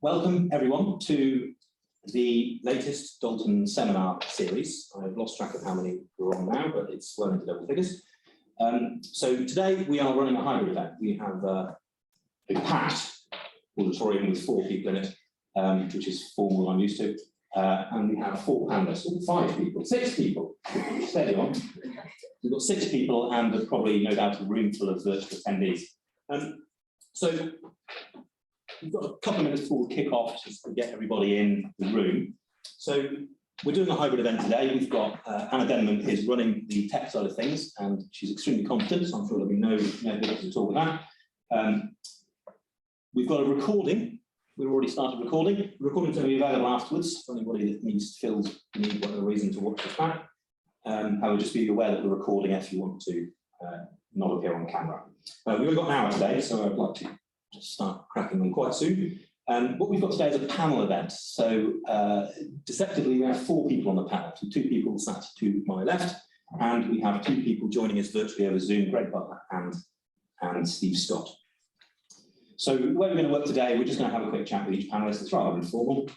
Welcome everyone to the latest Dalton Seminar Series. I've lost track of how many we're on now, but it's well into double figures. So today we are running a hybrid event. We have a packed auditorium with 4 people in it, which is formal I'm used to. And we have 4 panelists, 6 people, steady on. We've got 6 people and probably no doubt a room full of virtual attendees. So we've got a couple of minutes before we kick off just to get everybody in the room. So we're doing a hybrid event today. We've got Anna Denman is running the tech side of things, and she's extremely competent, so I'm sure there'll be no difficulty at all with that. We've got a recording. We've already started recording. The recording's going to be available afterwards for anybody that feels need whatever reason to watch this back. I would just be aware that we're recording if you want to not appear on camera. We've only got an hour today, so I'd like to just start cracking on quite soon. What we've got today is a panel event. So deceptively, we have 4 people on the panel. So 2 people sat to my left, and we have 2 people joining us virtually over Zoom, Gregg Butter and Steve Scott. So the way we're going to work today, we're just going to have a quick chat with each panelist. It's rather informal.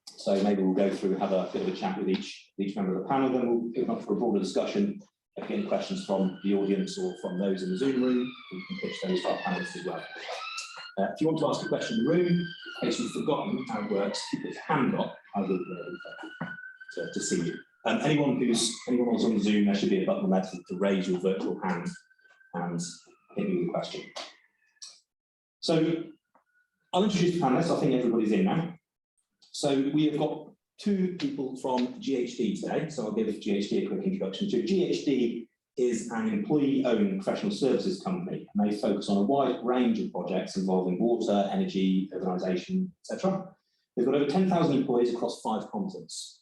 So maybe we'll go through, have a bit of a chat with each member of the panel, then we'll open up for a broader discussion. If you get any questions from the audience or from those in the Zoom room, we can pitch those to our panelists as well. If you want to ask a question in the room, in case you've forgotten how it works, keep your hand up. I will be able to see you. Anyone who's on Zoom, there should be a button on there to raise your virtual hand and hit me with a question. So I'll introduce the panelists. I think everybody's in now. So we have got 2 people from GHD today. So I'll give GHD a quick introduction. So GHD is an employee-owned professional services company, and they focus on a wide range of projects involving water, energy, urbanisation, etc. They've got over 10,000 employees across 5 continents.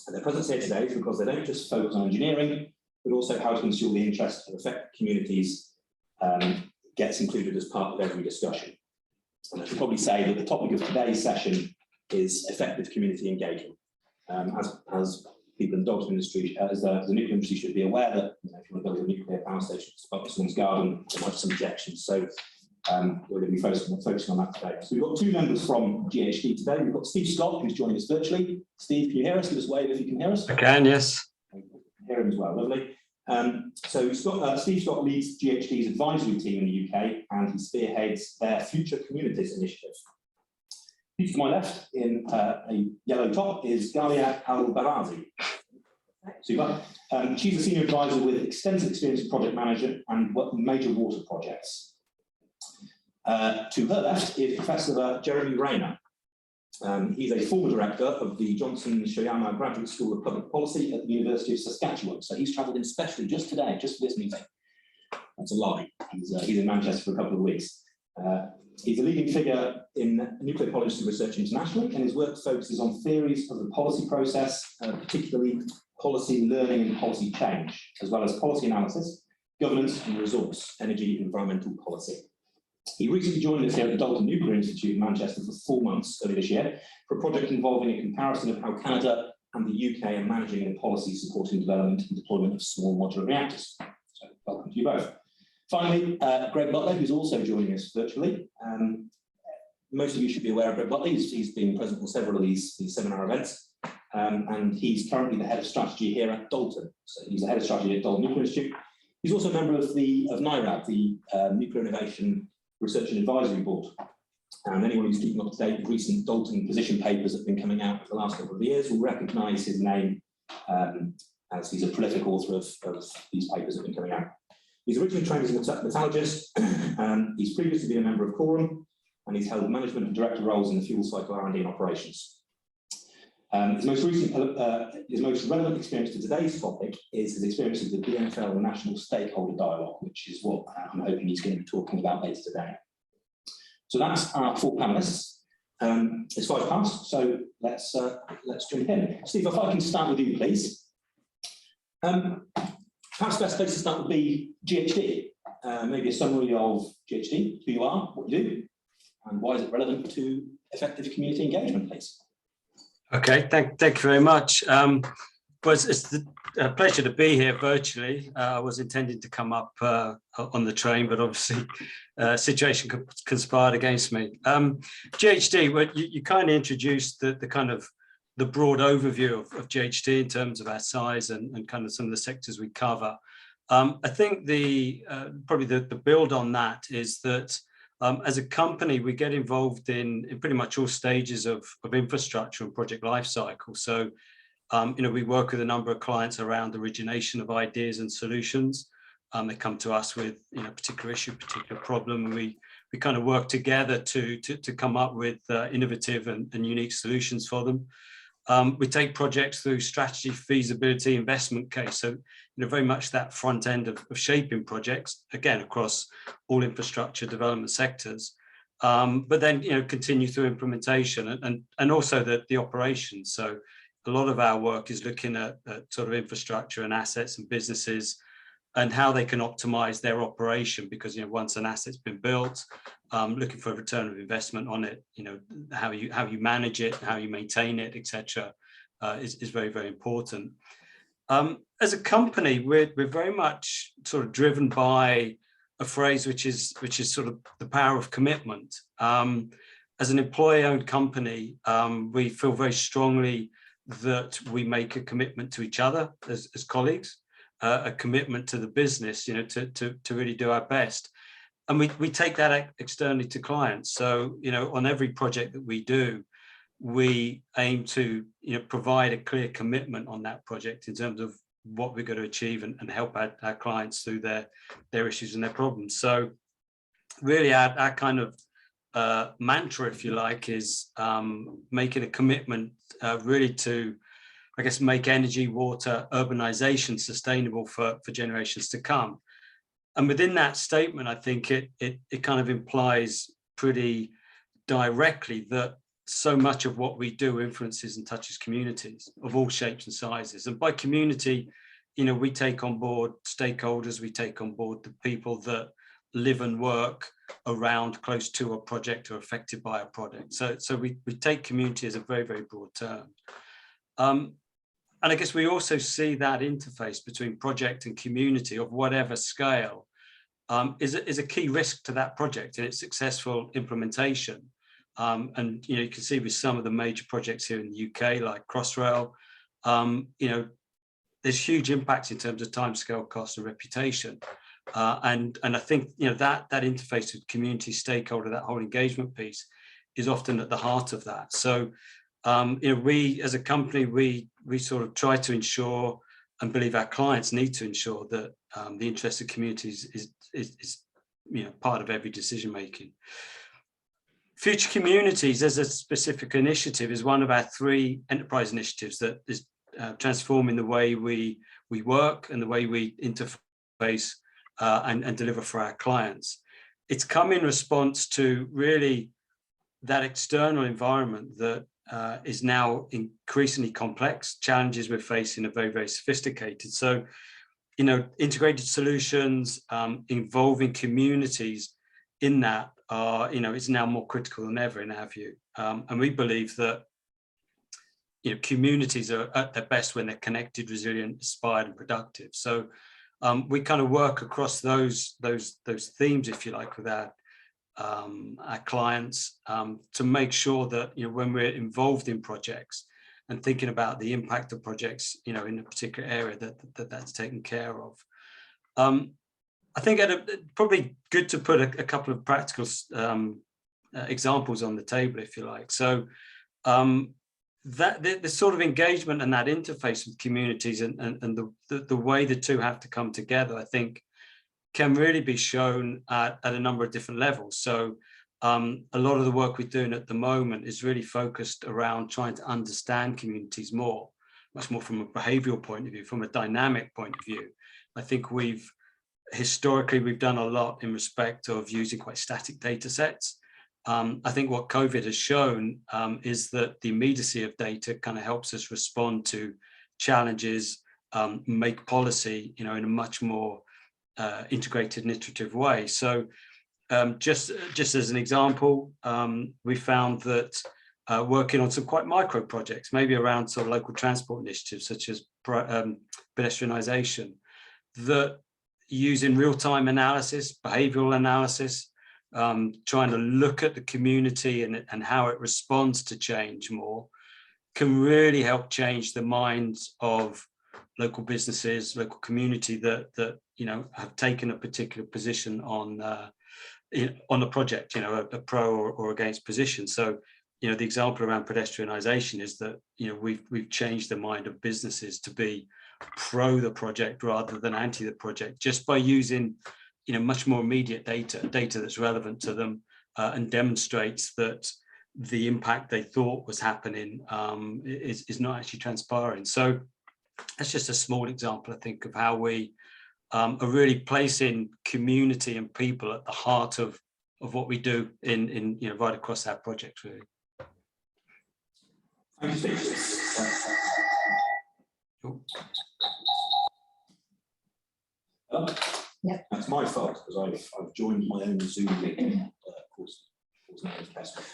And their presence here today is because they don't just focus on engineering, but also how to ensure the interest of affected communities gets included as part of every discussion. And I should probably say that the topic of today's session is effective community engagement. As people in the Dalton industry, as the nuclear industry should be aware that if you want to build a nuclear power station to someone's garden, there might be some objections. So we're going to be focusing on that today. So we've got 2 members from GHD today. We've got Steve Scott, who's joining us virtually. Steve, can you hear us? Give us a wave if you can hear us. I can, yes. Hear him as well, lovely. So Steve Scott leads GHD's advisory team in the UK, and he spearheads their Future Communities initiative. To my left, in a yellow top, is Ghalia Albarazi. Super. She's a senior advisor with extensive experience in project management and major water projects. To her left is Professor Jeremy Rayner. He's a former director of the Johnson Shoyama Graduate School of Public Policy at the University of Saskatchewan. So he's travelled in specially just today, just for this meeting. That's a lie. He's in Manchester for a couple of weeks. He's a leading figure in nuclear policy research internationally, and his work focuses on theories of the policy process, particularly policy learning and policy change, as well as policy analysis, governance and resource, energy and environmental policy. He recently joined us here at the Dalton Nuclear Institute in Manchester for 4 months early this year for a project involving a comparison of how Canada and the UK are managing the policy supporting development and deployment of small modular reactors. So welcome to you both. Finally, Gregg Butter, who's also joining us virtually. Most of you should be aware of Gregg Butter. He's been present for several of these seminar events, and he's currently the head of strategy here at Dalton. So he's the head of strategy at Dalton Nuclear Institute. He's also a member of NIRAB, the Nuclear Innovation Research and Advisory Board. And anyone who's keeping up to date with recent Dalton position papers that have been coming out for the last couple of years will recognise his name as he's a prolific author of these papers that have been coming out. He's originally trained as a metallurgist, and he's previously been a member of Quorum, and he's held management and director roles in the fuel cycle R&D and operations. His most relevant experience to today's topic is his experience with the BNFL and National Stakeholder Dialogue, which is what I'm hoping he's going to be talking about later today. So that's our 4 panelists. It's 5 past, so let's jump in. Steve, if I can start with you, please. Perhaps the best place to start would be GHD. Maybe a summary of GHD, who you are, what you do, and why is it relevant to effective community engagement, please? Okay, thank you very much. Well, it's a pleasure to be here virtually. I was intending to come up on the train, but obviously situation conspired against me. GHD, well, you kind of introduced the kind of the broad overview of GHD in terms of our size and kind of some of the sectors we cover. I think probably the build on that is that as a company, we get involved in pretty much all stages of infrastructure and project lifecycle. So we work with a number of clients around origination of ideas and solutions. They come to us with particular issue, particular problem, and we kind of work together to come up with innovative and unique solutions for them. We take projects through strategy, feasibility, investment case. So very much that front end of shaping projects, again across all infrastructure development sectors. But then continue through implementation and also the operations. So a lot of our work is looking at sort of infrastructure and assets and businesses and how they can optimize their operation, because once an asset's been built, looking for a return of investment on it, how you manage it, how you maintain it, etc., is very, very important. As a company, we're very much sort of driven by a phrase which is sort of the power of commitment. As an employee-owned company, we feel very strongly that we make a commitment to each other as colleagues, a commitment to the business, to really do our best. And we take that externally to clients. So, on every project that we do, we aim to, provide a clear commitment on that project in terms of what we're going to achieve and help our clients through their issues and their problems. So really our kind of mantra, if you like, is making a commitment really to, I guess, make energy, water, urbanization sustainable for generations to come. And within that statement, I think it kind of implies pretty directly that so much of what we do influences and touches communities of all shapes and sizes. And by community, we take on board stakeholders, we take on board the people that live and work around close to a project or affected by a project. So we take community as a very, very broad term. And I guess we also see that interface between project and community of whatever scale is a key risk to that project and its successful implementation. And you can see with some of the major projects here in the UK, like Crossrail, there's huge impacts in terms of timescale, cost, and reputation. And I think that interface with community stakeholder, that whole engagement piece, is often at the heart of that. So we as a company, we sort of try to ensure and believe our clients need to ensure that the interest of communities is part of every decision making. Future Communities as a specific initiative is one of our 3 enterprise initiatives that is transforming the way we work and the way we interface and deliver for our clients. It's come in response to really that external environment that is now increasingly complex. Challenges we're facing are very, very sophisticated. So, integrated solutions involving communities in that are, is now more critical than ever in our view. And we believe that, communities are at their best when they're connected, resilient, inspired, and productive. So we kind of work across those themes, if you like, with our clients to make sure that when we're involved in projects and thinking about the impact of projects in a particular area that's taken care of. I think probably good to put a couple of practical examples on the table, if you like. So that the sort of engagement and that interface with communities and the way the two have to come together, I think, can really be shown at a number of different levels. So a lot of the work we're doing at the moment is really focused around trying to understand communities much more from a behavioral point of view, from a dynamic point of view. I think historically we've done a lot in respect of using quite static data sets. I think what COVID has shown is that the immediacy of data kind of helps us respond to challenges, make policy, in a much more integrated and iterative way. So just as an example, we found that working on some quite micro projects, maybe around sort of local transport initiatives such as pedestrianisation, that using real-time analysis, behavioural analysis, trying to look at the community and how it responds to change more, can really help change the minds of local businesses, local community that have taken a particular position on a project, a pro or against position. So, the example around pedestrianisation is that we've changed the mind of businesses to be pro the project rather than anti the project, just by using much more immediate data that's relevant to them and demonstrates that the impact they thought was happening is not actually transpiring. So that's just a small example, I think, of how we are really placing community and people at the heart of what we do in right across our projects, really. Thank you, Steve. Yeah. That's my fault because I've joined my own Zoom meeting. Of course,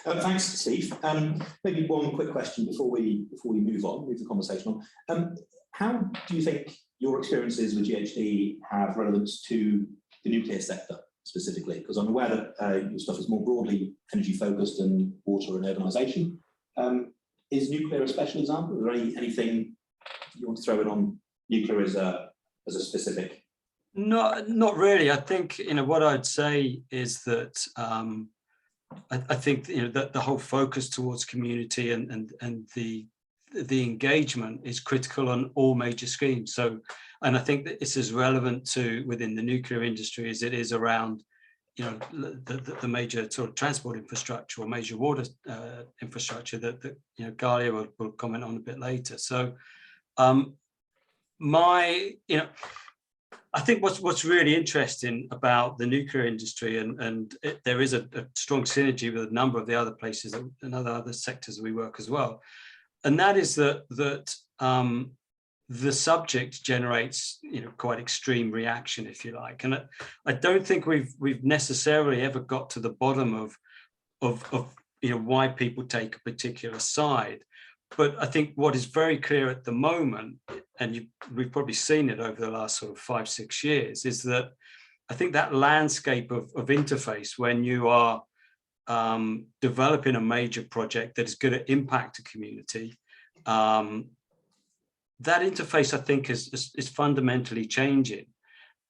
thanks, Steve. Maybe one quick question before we move the conversation on. How do you think your experiences with GHD have relevance to the nuclear sector specifically? Because I'm aware that your stuff is more broadly energy focused and water and urbanisation. Is nuclear a special example? Is there anything you want to throw in on nuclear as a specific? Not really. I think what I'd say is that I think that the whole focus towards community and the engagement is critical on all major schemes. So, and I think that it's as relevant to within the nuclear industry as it is around the major sort of transport infrastructure or major water infrastructure that Ghalia will comment on a bit later. So I think what's really interesting about the nuclear industry, and there is a strong synergy with a number of the other places and other sectors that we work as well, and that is that the subject generates quite extreme reaction, if you like, and I don't think we've necessarily ever got to the bottom of why people take a particular side. But I think what is very clear at the moment, and we've probably seen it over the last sort of 5-6 years, is that I think that landscape of interface when you are developing a major project that is going to impact a community, that interface, I think, is fundamentally changing.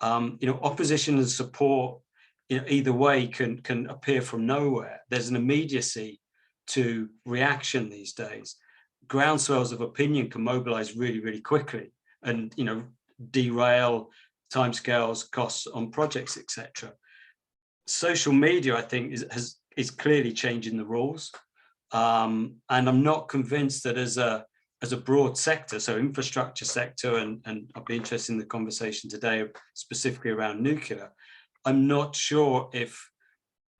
Opposition and support, either way can appear from nowhere. There's an immediacy to reaction these days. Groundswells of opinion can mobilize really, really quickly and derail timescales, costs on projects, etc. Social media, I think, is clearly changing the rules, and I'm not convinced that as a broad sector, so infrastructure sector, and I'll be interested in the conversation today specifically around nuclear. I'm not sure if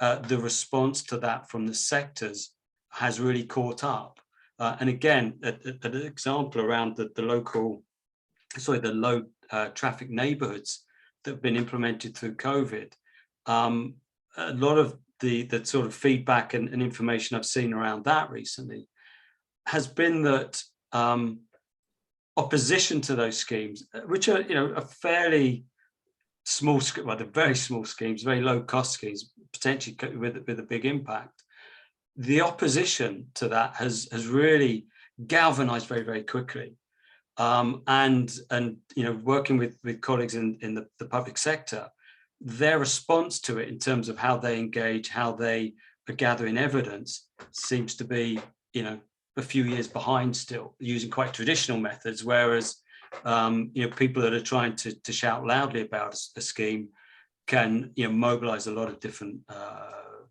the response to that from the sectors has really caught up. And again, an example around the low traffic neighbourhoods that have been implemented through COVID. A lot of the sort of feedback and information I've seen around that recently has been that opposition to those schemes, which are a fairly small, well, they're very small schemes, very low cost schemes, potentially with a big impact. The opposition to that has really galvanized very, very quickly. And working with colleagues in the public sector, their response to it in terms of how they engage, how they are gathering evidence, seems to be a few years behind still, using quite traditional methods, whereas people that are trying to shout loudly about a scheme can mobilize a lot of different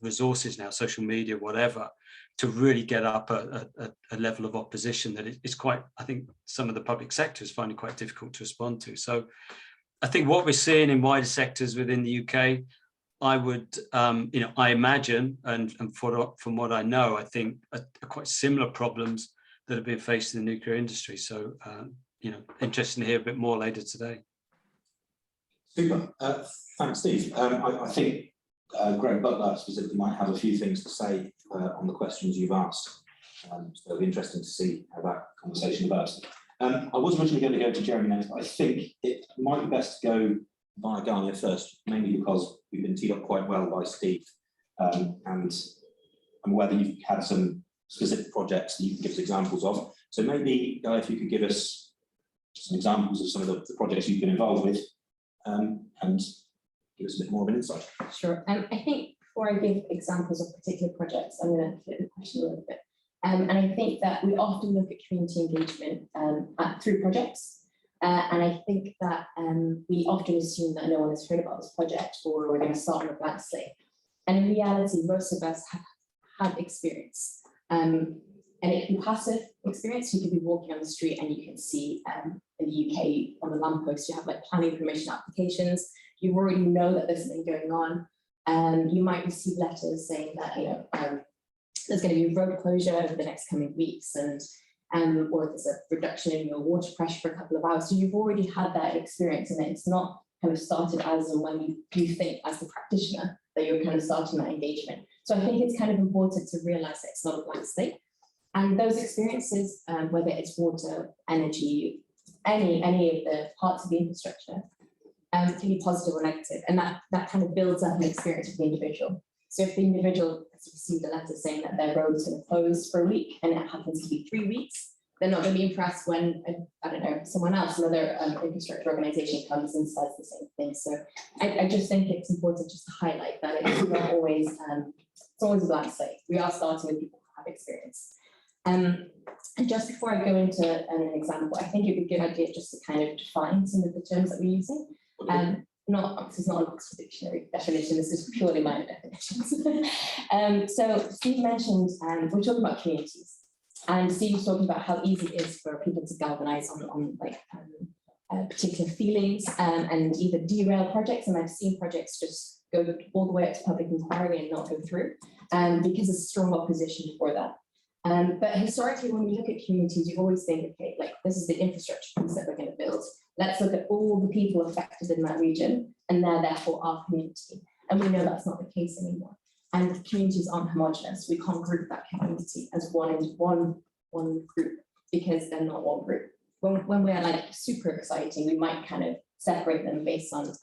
resources now, social media, whatever, to really get up a level of opposition that is quite, I think some of the public sector is finding quite difficult to respond to. So I think what we're seeing in wider sectors within the UK, I would, I imagine, and from what I know, I think are quite similar problems that have been faced in the nuclear industry. So, interesting to hear a bit more later today. Super. Thanks, Steve. I think Gregg Butter specifically might have a few things to say on the questions you've asked. So it'll be interesting to see how that conversation develops. I was originally going to go to Jeremy next, but I think it might be best to go via Ghalia first, mainly because we've been teed up quite well by Steve, and I'm aware that you've had some specific projects that you can give us examples of. So maybe, Ghalia, if you could give us some examples of some of the projects you've been involved with, and give us a bit more of an insight. Sure. I think before I give examples of particular projects, I'm going to flip the question a little bit. And I think that we often look at community engagement through projects. And I think that we often assume that no one has heard about this project, or we're going to start on a blank slate. And in reality, most of us have had experience. And it can be passive experience. You could be walking on the street and you can see in the UK on the lamppost, you have like planning permission applications. You already know that there's something going on. You might receive letters saying that, there's going to be road closure over the next coming weeks, and or there's a reduction in your water pressure for a couple of hours. So you've already had that experience, and it's not kind of started as and when you think as the practitioner that you're kind of starting that engagement. So I think it's kind of important to realize that it's not a blank slate. And those experiences, whether it's water, energy, any of the parts of the infrastructure, can be positive or negative. And that kind of builds up an experience for the individual. So if the individual has received a letter saying that their road is going to close for a week, and it happens to be 3 weeks, they're not going to be impressed when, I don't know, someone else, another infrastructure organization comes and says the same thing. So I just think it's important just to highlight that it's not always, it's always a blank slate. We are starting with people who have experience. And just before I go into an example, I think it'd be a good idea just to kind of define some of the terms that we're using. This is not an Oxford Dictionary definition, this is purely my definitions. So Steve mentioned, we're talking about communities, and Steve was talking about how easy it is for people to galvanize on particular feelings and either derail projects, and I've seen projects just go all the way up to public inquiry and not go through, because there's strong opposition for that. But historically, when we look at communities, you always think, okay, like this is the infrastructure piece that we're going to build. Let's look at all the people affected in that region, and they're therefore our community. And we know that's not the case anymore. And communities aren't homogenous. We can't group that community as one group, because they're not one group. When we're like super exciting, we might kind of separate them based on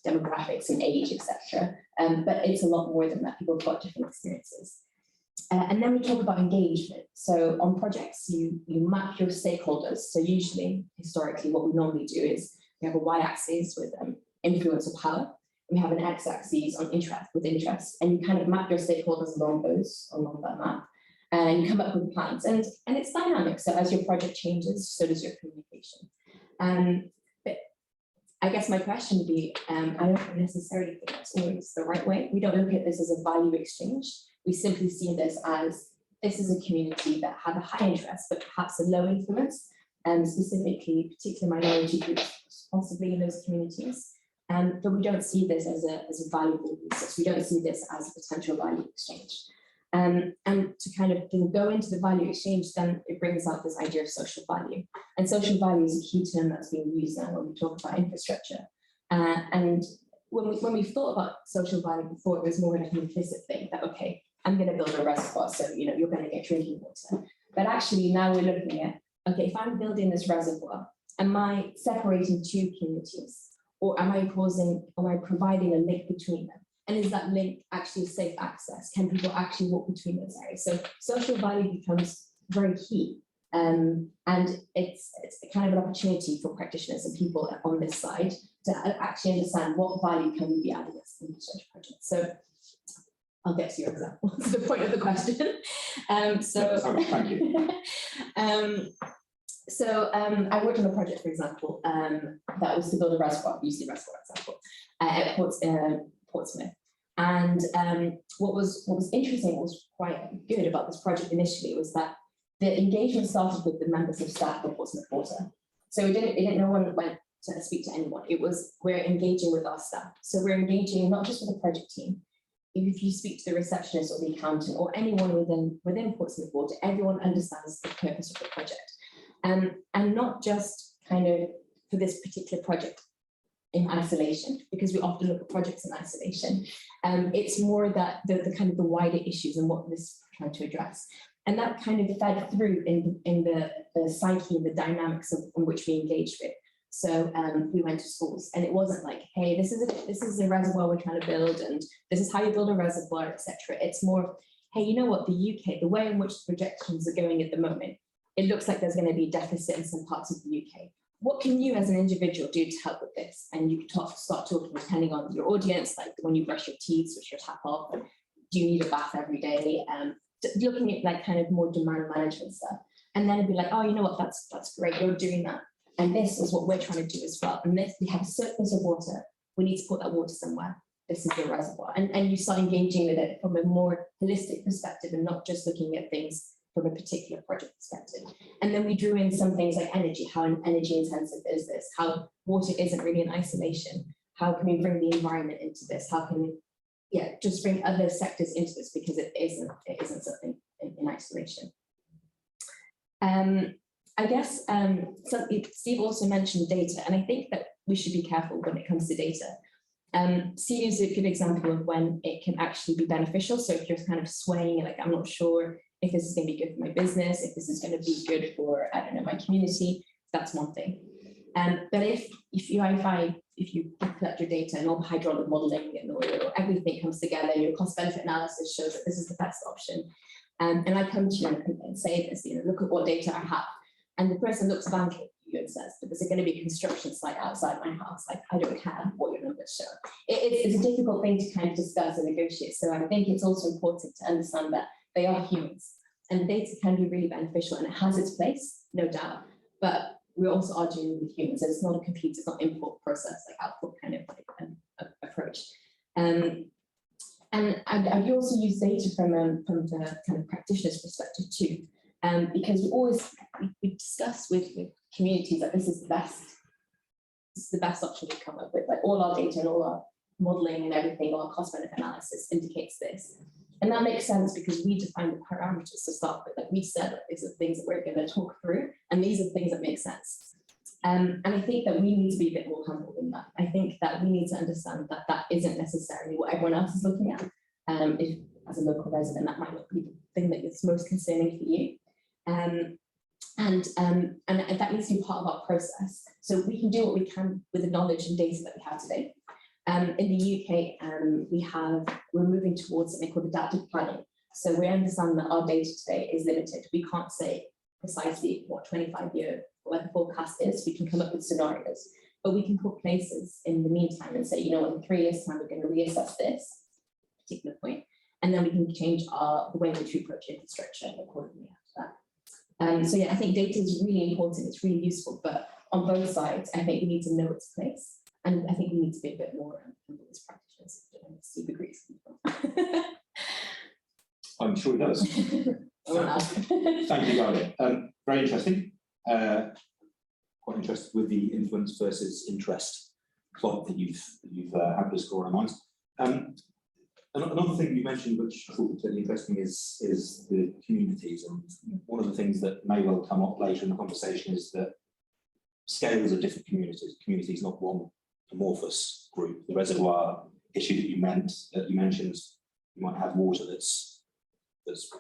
demographics and age, etc. But it's a lot more than that. People have got different experiences. And then we talk about engagement. So on projects, you map your stakeholders. So usually, historically, what we normally do is we have a y-axis with influence or power. And we have an x-axis on interest, and you kind of map your stakeholders along that map. And you come up with plans, and it's dynamic. So as your project changes, so does your communication. But I guess my question would be, I don't necessarily think that's always the right way. We don't look at this as a value exchange. We simply see this as, this is a community that had a high interest, but perhaps a low influence, and specifically particular minority groups possibly in those communities. But we don't see this as a valuable resource. We don't see this as a potential value exchange. And to kind of go into the value exchange, then it brings out this idea of social value. And social value is a key term that's being used now when we talk about infrastructure. And when we've thought about social value before, it was more like an implicit thing that, okay, I'm going to build a reservoir, so you're going to get drinking water. But actually now we're looking at, okay, if I'm building this reservoir, am I separating two communities, or am I providing a link between them? And is that link actually safe access? Can people actually walk between those areas? So social value becomes very key. And it's kind of an opportunity for practitioners and people on this side to actually understand what value can we be adding as an infrastructure project. So I'll get to your example. That's the point of the question. Thank you. I worked on a project, for example, that was to build a reservoir, use the reservoir example, at Portsmouth. And what was interesting, what was quite good about this project initially, was that the engagement started with the members of staff of Portsmouth Water. So no one went to speak to anyone. It was, we're engaging with our staff. So we're engaging not just with the project team. If you speak to the receptionist or the accountant or anyone within Portsmouth Water, everyone understands the purpose of the project. And not just kind of for this particular project in isolation, because we often look at projects in isolation. It's more that the kind of the wider issues and what this is trying to address. And that kind of fed through in the psyche and the dynamics on which we engaged with. So we went to schools, and it wasn't like, hey, this is a reservoir we're trying to build, and this is how you build a reservoir, etc. It's more, hey, you know what, the UK, the way in which the projections are going at the moment, it looks like there's going to be deficit in some parts of the UK. What can you as an individual do to help with this? And you can start talking depending on your audience, like when you brush your teeth, switch your tap off, do you need a bath every day? Looking at like kind of more demand management stuff. And then it'd be like, oh, you know what, that's great, you're doing that. And this is what we're trying to do as well. And this, we have a surplus of water, we need to put that water somewhere. This is the reservoir. And you start engaging with it from a more holistic perspective and not just looking at things from a particular project perspective. And then we drew in some things like energy, how energy intensive is this? How water isn't really in isolation. How can we bring the environment into this? How can we, just bring other sectors into this, because it isn't something in isolation. I guess Steve also mentioned data, and I think that we should be careful when it comes to data. Steve is a good example of when it can actually be beneficial. So if you're kind of swaying, like, I'm not sure if this is going to be good for my business, if this is going to be good for, I don't know, my community, that's one thing. But if you collect your data and all the hydraulic modeling and all, everything comes together, your cost benefit analysis shows that this is the best option. And I come to you and say this, look at what data I have. And the person looks back at you and says, but there's going to be a construction site outside my house. Like, I don't care what your numbers show. It's a difficult thing to kind of discuss and negotiate. So I think it's also important to understand that they are humans, and the data can be really beneficial, and it has its place, no doubt. But we also are dealing with humans, and it's not a computer, it's not import process, like output kind of like approach. And I also use data from the kind of practitioner's perspective too, because we discuss with communities that this is the best option to come up with. Like, all our data and all our modeling and everything, all our cost benefit analysis indicates this. And that makes sense because we define the parameters to start with. Like we said, like, these are things that we're going to talk through, and these are things that make sense. And I think that we need to be a bit more humble in that. I think that we need to understand that that isn't necessarily what everyone else is looking at. If, as a local resident, that might not be the thing that is most concerning for you. And that needs to be part of our process. So we can do what we can with the knowledge and data that we have today. In the UK, we're moving towards something called adaptive planning. So we understand that our data today is limited. We can't say precisely what 25-year weather forecast is. We can come up with scenarios, but we can put places in the meantime and say, you know, in 3 years' time, we're going to reassess this particular point, and then we can change the way in which we approach infrastructure accordingly after that. So yeah, I think data is really important. It's really useful, but on both sides, I think we need to know its place. And I think we need to be a bit more humble as practitioners. Steve agrees. I'm sure he does. Thank you, Ghalia. Very interesting. Quite interested with the influence versus interest plot that you've had to score in our minds. Another thing you mentioned, which I thought was really interesting, is the communities. And one of the things that may well come up later in the conversation is that scales of different communities. Communities, not one amorphous group. The reservoir issue that you mentioned, you might have water that's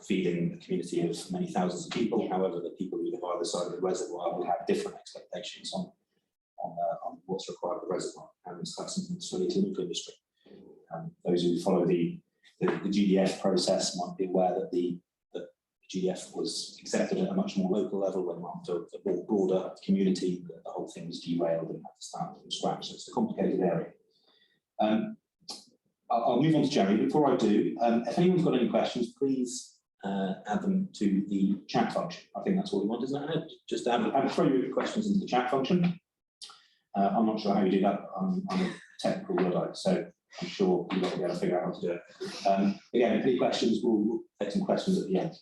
feeding a community of many thousands of people. Yeah. However, the people who live either side of the reservoir will have different expectations on what's required of the reservoir, and that's something that's related to the nuclear industry. Those who follow the GDF process might be aware that the GDF was accepted at a much more local level, when after a more broader community, the whole thing was derailed and had to start from scratch. So it's a complicated area. I'll move on to Jeremy. Before I do, if anyone's got any questions, please add them to the chat function. I think that's all we want, isn't it? Just throw your questions into the chat function. I'm not sure how you do that. I'm a technical Luddite, so I'm sure you'll be able to figure out how to do it. Again, if any questions, we'll take some questions at the end.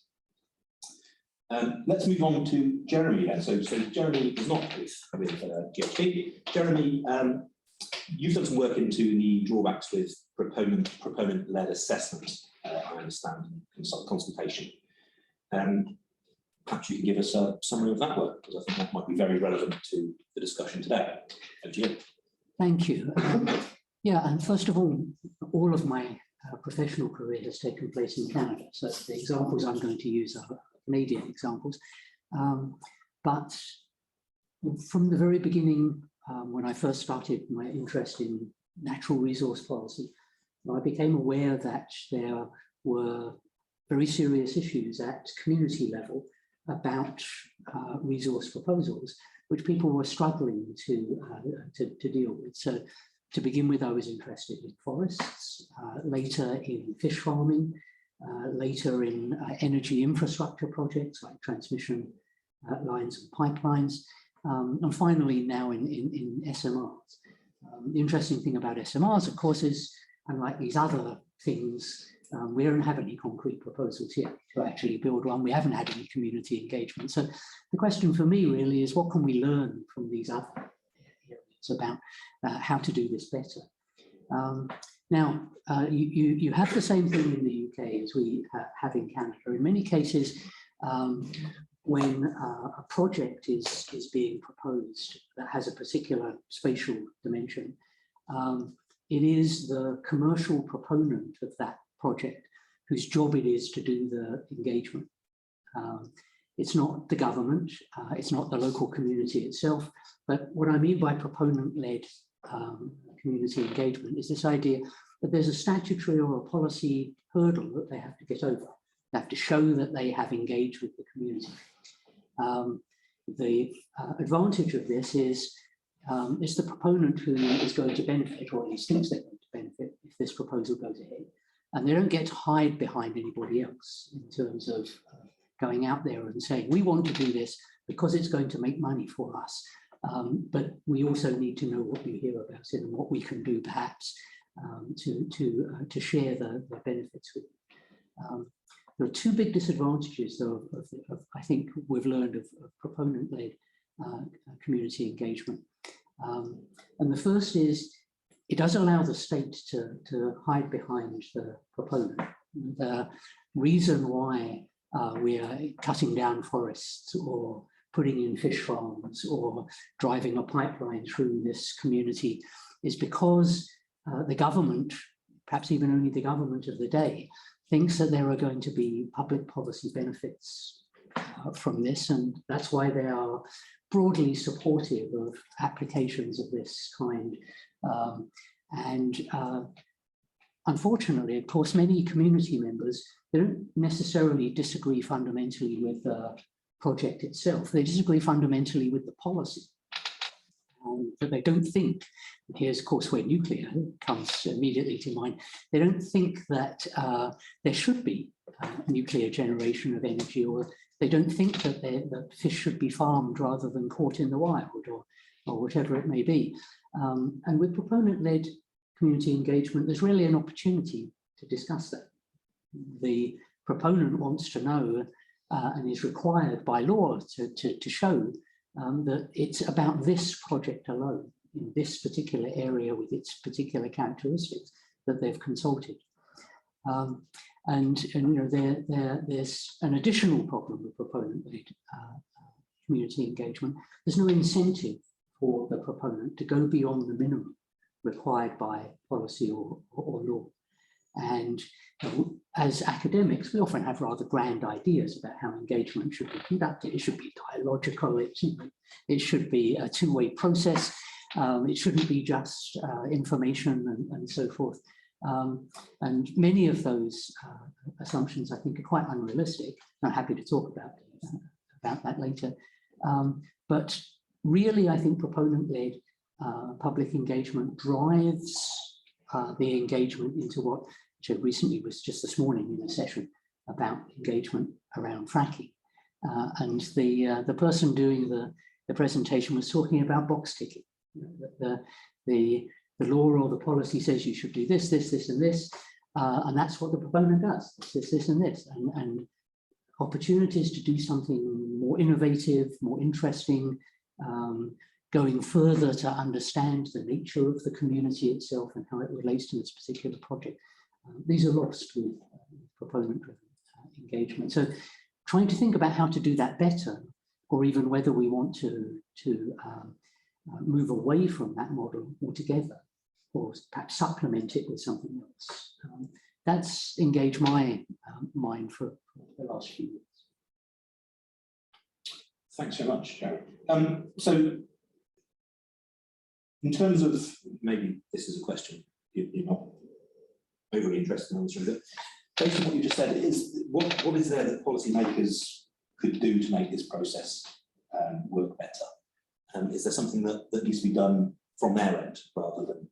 Let's move on to Jeremy then. So Jeremy is not with GHD. Jeremy, you've done some work into the drawbacks with proponent-led assessment, I understand, consultation. Perhaps you can give us a summary of that work, because I think that might be very relevant to the discussion today. Over to you. Thank you. Yeah, and first of all of my professional career has taken place in Canada. So the examples I'm going to use are Canadian examples. But from the very beginning, when I first started my interest in natural resource policy, I became aware that there were very serious issues at community level about resource proposals, which people were struggling to deal with. So to begin with, I was interested in forests, later in fish farming, later in energy infrastructure projects like transmission lines and pipelines, and finally now in SMRs. The interesting thing about SMRs, of course, is unlike these other things, we don't have any concrete proposals yet to actually build one. We haven't had any community engagement. So the question for me really is, what can we learn from these other areas about how to do this better? Now, you have the same thing in the UK as we have in Canada. In many cases, when a project is being proposed that has a particular spatial dimension, it is the commercial proponent of that project whose job it is to do the engagement. It's not the government, it's not the local community itself, but what I mean by proponent-led community engagement is this idea that there's a statutory or a policy hurdle that they have to get over. They have to show that they have engaged with the community. The advantage of this is it's the proponent who is going to benefit, or at least thinks they're going to benefit if this proposal goes ahead. And they don't get to hide behind anybody else in terms of going out there and saying, we want to do this because it's going to make money for us. But we also need to know what you hear about it and what we can do perhaps to share the benefits with you. There are two big disadvantages, though, of I think we've learned of proponent-led community engagement. And the first is it does allow the state to hide behind the proponent. The reason why we are cutting down forests or putting in fish farms or driving a pipeline through this community is because the government, perhaps even only the government of the day, thinks that there are going to be public policy benefits from this, and that's why they are broadly supportive of applications of this kind. Unfortunately, of course, many community members, they don't necessarily disagree fundamentally with the project itself. They disagree fundamentally with the policy. But they don't think, here's of course where nuclear comes immediately to mind, they don't think that there should be nuclear generation of energy, or they don't think that fish should be farmed rather than caught in the wild, or whatever it may be. And with proponent-led community engagement, there's really an opportunity to discuss that. The proponent wants to know and is required by law to show that it's about this project alone, in this particular area with its particular characteristics that they've consulted. And you know, there's an additional problem with proponent-led community engagement. There's no incentive for the proponent to go beyond the minimum required by policy or law. And as academics, we often have rather grand ideas about how engagement should be conducted. It should be dialogical, it should be a two-way process, it shouldn't be just information and so forth. And many of those assumptions, I think, are quite unrealistic. I'm happy to talk about that later. But really, I think proponent-led public engagement drives the engagement into what recently was just this morning in a session about engagement around fracking. And the person doing the presentation was talking about box ticking. The law or the policy says you should do this, this, this, and this, and that's what the proponent does, this, and this. And opportunities to do something more innovative, more interesting, going further to understand the nature of the community itself and how it relates to this particular project. These are lost with proponent-driven engagement. So trying to think about how to do that better, or even whether we want to move away from that model altogether, or perhaps supplement it with something else. That's engaged my mind for the last few years. Thanks very much, Jerry. So in terms of, maybe this is a question you're not overly interested in answering, but based on what you just said, what is there that policymakers could do to make this process work better? Is there something that needs to be done from their end rather than,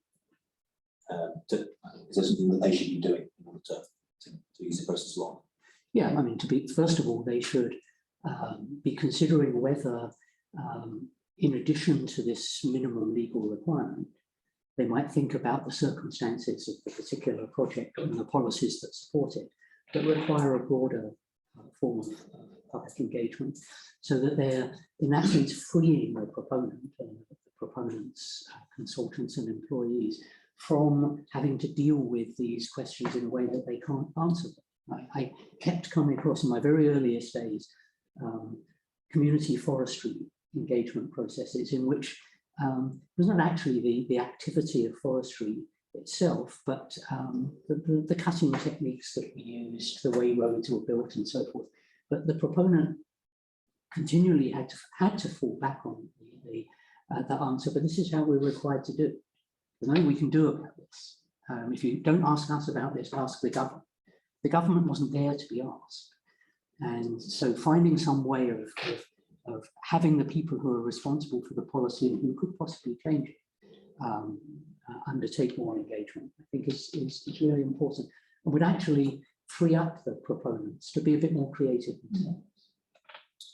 is there something that they should be doing in order to ease the process along? Yeah, I mean, first of all, they should be considering whether, in addition to this minimum legal requirement, they might think about the circumstances of the particular project and the policies that support it that require a broader form of public engagement, so that they're, in that sense, freeing the proponent and the proponents, consultants and employees from having to deal with these questions in a way that they can't answer them. I kept coming across in my very earliest days community forestry engagement processes in which it was not actually the activity of forestry itself, but the cutting techniques that we used, the way roads were built and so forth. But the proponent continually had to fall back on the answer, but this is how we're required to do it. There's nothing we can do about this. If you don't ask us about this, ask the government. The government wasn't there to be asked. And so finding some way of having the people who are responsible for the policy and who could possibly change it undertake more engagement, I think is really important, and would actually free up the proponents to be a bit more creative themselves.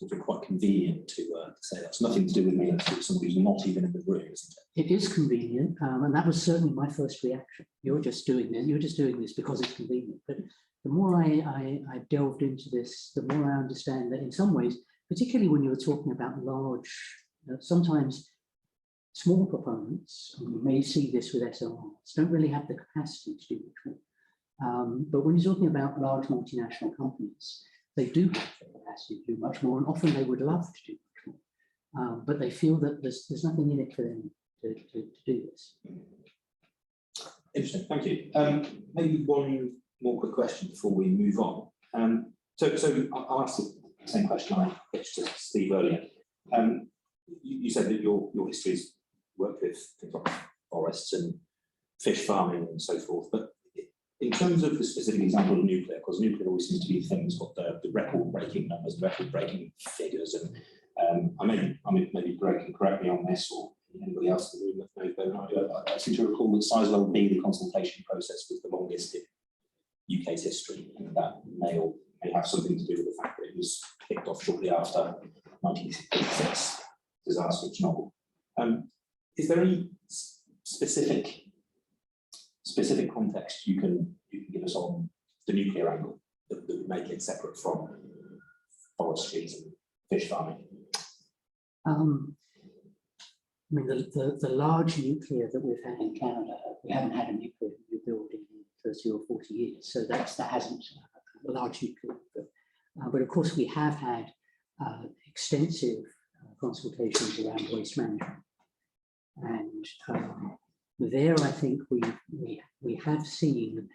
It would be quite convenient to say that's nothing to do with me, it's with somebody who's not even in the room, isn't it? It is convenient, and that was certainly my first reaction. You're just doing this because it's convenient. But the more I delved into this, the more I understand that in some ways, particularly when you were talking about large, sometimes small proponents, and we may see this with SLRs, don't really have the capacity to do much more. But when you're talking about large multinational companies, they do have the capacity to do much more, and often they would love to do much more. But they feel that there's nothing in it for them to do this. Interesting, thank you. Maybe one more quick question before we move on. So I'll ask the same question I pitched to Steve earlier. You said that your history's worked with things like forests and fish farming and so forth, but in terms of the specific example of nuclear, because nuclear always seems to be the thing that's got the record-breaking numbers, the record-breaking figures, and maybe Greg can correct me on this, or anybody else in the room that knows better than I do. I seem to recall that Sizewell B, the consultation process, was the longest in UK's history, and that may have something to do with the fact that it was kicked off shortly after 1966 disaster at Chernobyl. Is there any specific context you can give us on the nuclear angle that would make it separate from forestries and fish farming? I mean, the large nuclear that we've had in Canada, we haven't had a nuclear build in 30 or 40 years, so that hasn't a large nuclear build. But of course, we have had extensive consultations around waste management, and there, I think we have seen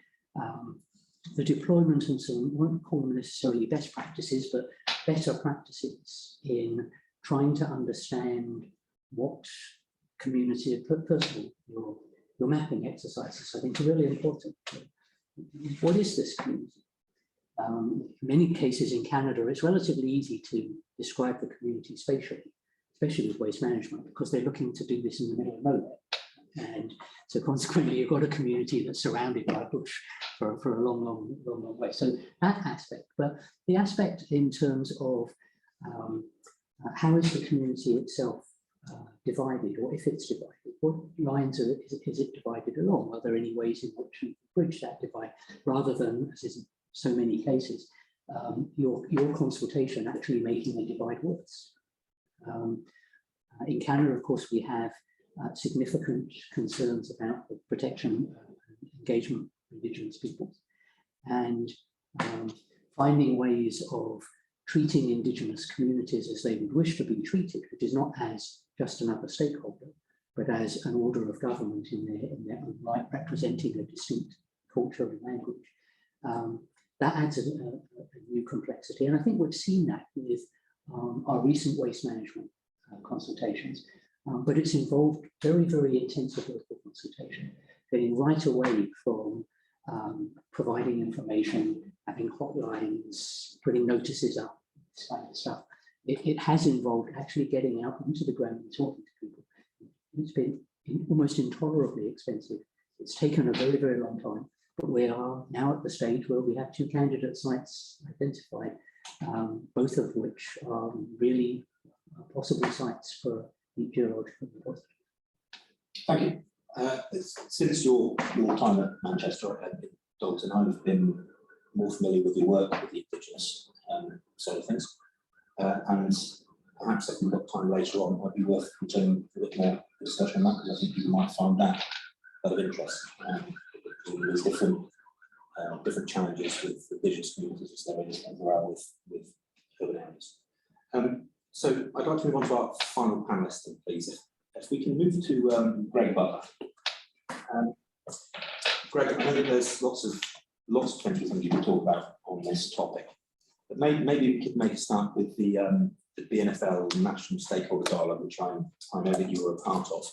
the deployment and some, I won't call them necessarily best practices, but better practices in trying to understand what community, first of all, your mapping exercises, I think, are really important. What is this community? In many cases in Canada, it's relatively easy to describe the community spatially, especially with waste management, because they're looking to do this in the middle of nowhere. And so consequently, you've got a community that's surrounded by bush for a long way. So that aspect, but the aspect in terms of how is the community itself divided, or if it's divided, what lines is it divided along? Are there any ways in which you bridge that divide, rather than, as is in so many cases, your consultation actually making the divide worse? In Canada, of course, we have significant concerns about the protection and engagement of Indigenous peoples, and finding ways of treating Indigenous communities as they would wish to be treated, which is not as just another stakeholder, but as an order of government in their own right, representing a distinct culture and language. That adds a new complexity, and I think we've seen that with our recent waste management consultations, but it's involved very, very intensive local consultation, getting right away from providing information, having hotlines, putting notices up, this kind of stuff. It has involved actually getting out into the ground and talking to people. It's been almost intolerably expensive. It's taken a very, very long time, but we are now at the stage where we have 2 candidate sites identified, both of which are really possible sites for deep geological deposits. Thank you. Since your time at Manchester at Dalton, I've been more familiar with your work with the Indigenous side of things. And perhaps if we've got time later on, it might be worth continuing a bit more discussion on that, because I think people might find that of interest. There's different challenges with Indigenous communities as there are with urban areas. So I'd like to move on to our final panelist, please. If we can move to Gregg Butter. Greg, I know that there's lots of potential things you can talk about on this topic, but maybe we could make a start with the BNFL National Stakeholder Dialogue, which I know that you were a part of.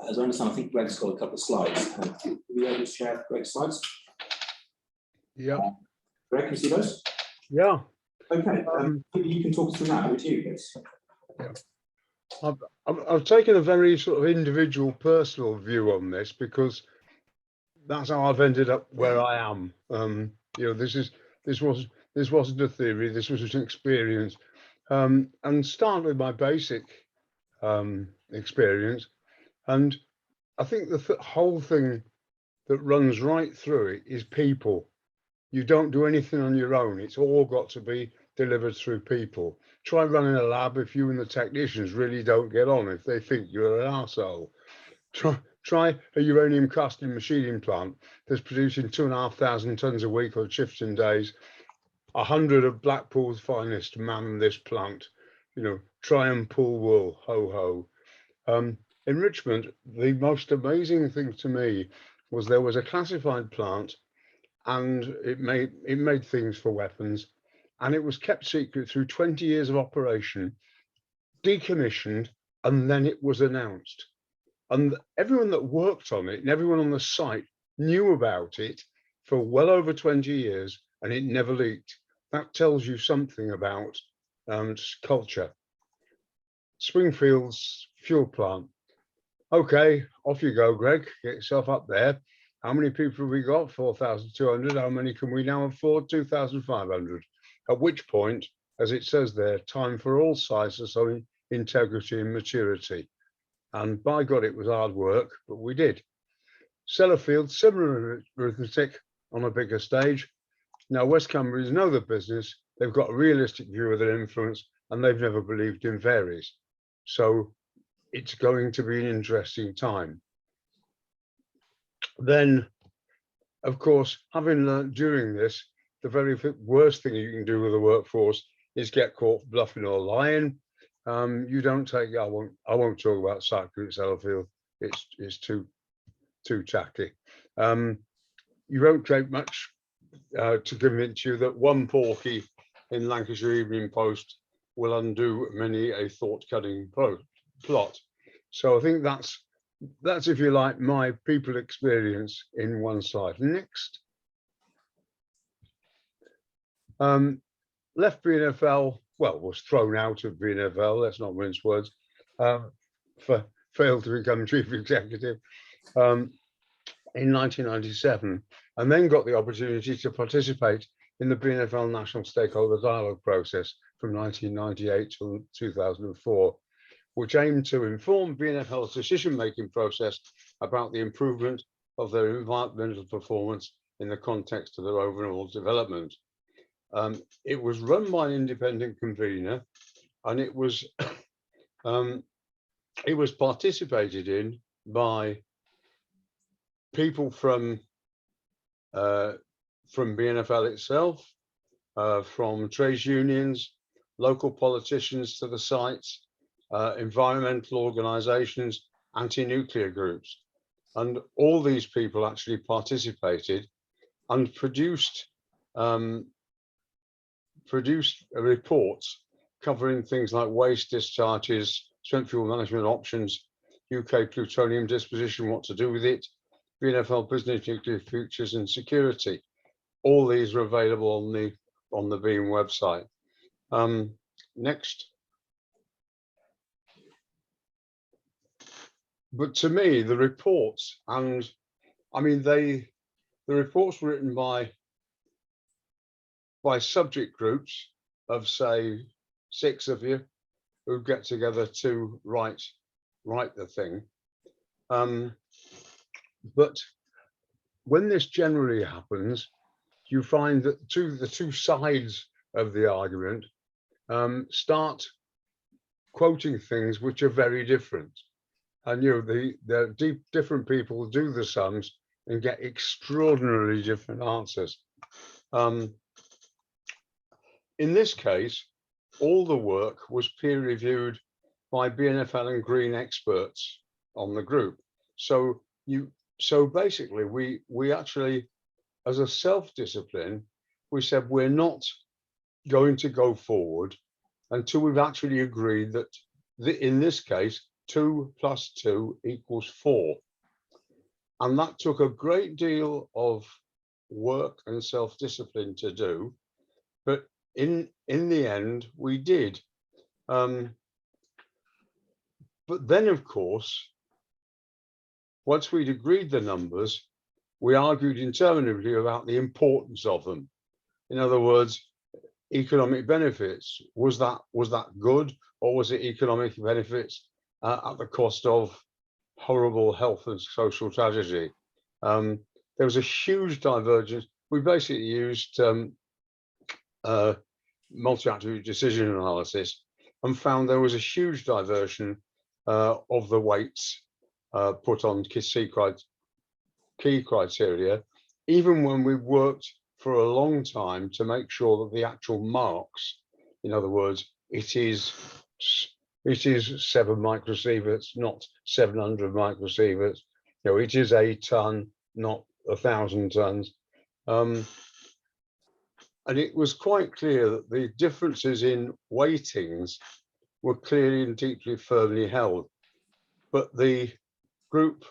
As I understand, I think Greg's got a couple of slides. Are you able to share Greg's slides? Yeah. Greg, can you see those? Yeah. Okay. Maybe you can talk us through that. Over to you, please. Yeah. I've taken a very sort of individual, personal view on this, because that's how I've ended up where I am. You know, this wasn't a theory. This was an experience. And start with my basic experience. And I think the whole thing that runs right through it is people. You don't do anything on your own. It's all got to be delivered through people. Try running a lab if you and the technicians really don't get on, if they think you're an arsehole. Try a uranium casting machining plant that's producing 2,500 tons a week on shifts and days. 100 of Blackpool's finest man this plant. You know, try and pull wool, ho ho. Enrichment, the most amazing thing to me was there was a classified plant, and it made things for weapons, and it was kept secret through 20 years of operation, decommissioned, and then it was announced. And everyone that worked on it and everyone on the site knew about it for well over 20 years, and it never leaked. That tells you something about culture. Springfield's fuel plant. Okay, off you go, Greg. Get yourself up there. How many people have we got? 4,200. How many can we now afford? 2,500. At which point, as it says there, time for all sides of showing integrity and maturity. And by God, it was hard work, but we did. Sellafield, similar arithmetic on a bigger stage. Now, West Cumbrians know the business. They've got a realistic view of their influence, and they've never believed in fairies. So it's going to be an interesting time. Then, of course, having learned during this, the very worst thing you can do with a workforce is get caught bluffing or lying. You don't take. I won't talk about Cyprus at Sellafield. It's too tacky. You won't take much to convince you that one porky in Lancashire Evening Post will undo many a thought-cutting plot. So I think that's, if you like, my people experience in one slide. Next. Left BNFL, well, was thrown out of BNFL, let's not mince words, failed to become chief executive in 1997, and then got the opportunity to participate in the BNFL National Stakeholder Dialogue process from 1998 to 2004, which aimed to inform BNFL's decision-making process about the improvement of their environmental performance in the context of their overall development. It was run by an independent convener, and it was participated in by people from BNFL itself, from trades unions, local politicians to the sites, environmental organisations, anti-nuclear groups, and all these people actually participated and produced reports covering things like waste discharges, spent fuel management options, UK plutonium disposition, what to do with it, BNFL business nuclear futures and security. All these are available on the Beam website. Next. But to me, the reports, and I mean, the reports were written by subject groups of, say, 6 of you who get together to write the thing. But when this generally happens, you find that the two sides of the argument start quoting things which are very different. And the different people do the sums and get extraordinarily different answers. In this case, all the work was peer reviewed by BNFL and Green experts on the group. So basically we actually, as a self-discipline, we said we're not going to go forward until we've actually agreed that in this case 2 + 2 = 4. And that took a great deal of work and self-discipline to do, but in the end we did. But then, of course, once we'd agreed the numbers, we argued interminably about the importance of them. In other words, economic benefits, was that good, or was it economic benefits at the cost of horrible health and social tragedy? There was a huge divergence. We basically used multi-attribute decision analysis and found there was a huge diversion of the weights put on key criteria, even when we worked for a long time to make sure that the actual marks, in other words, it is 7 microsieverts, not 700 microsieverts. It is a ton, not 1,000 tons. And it was quite clear that the differences in weightings were clearly and deeply firmly held. But the group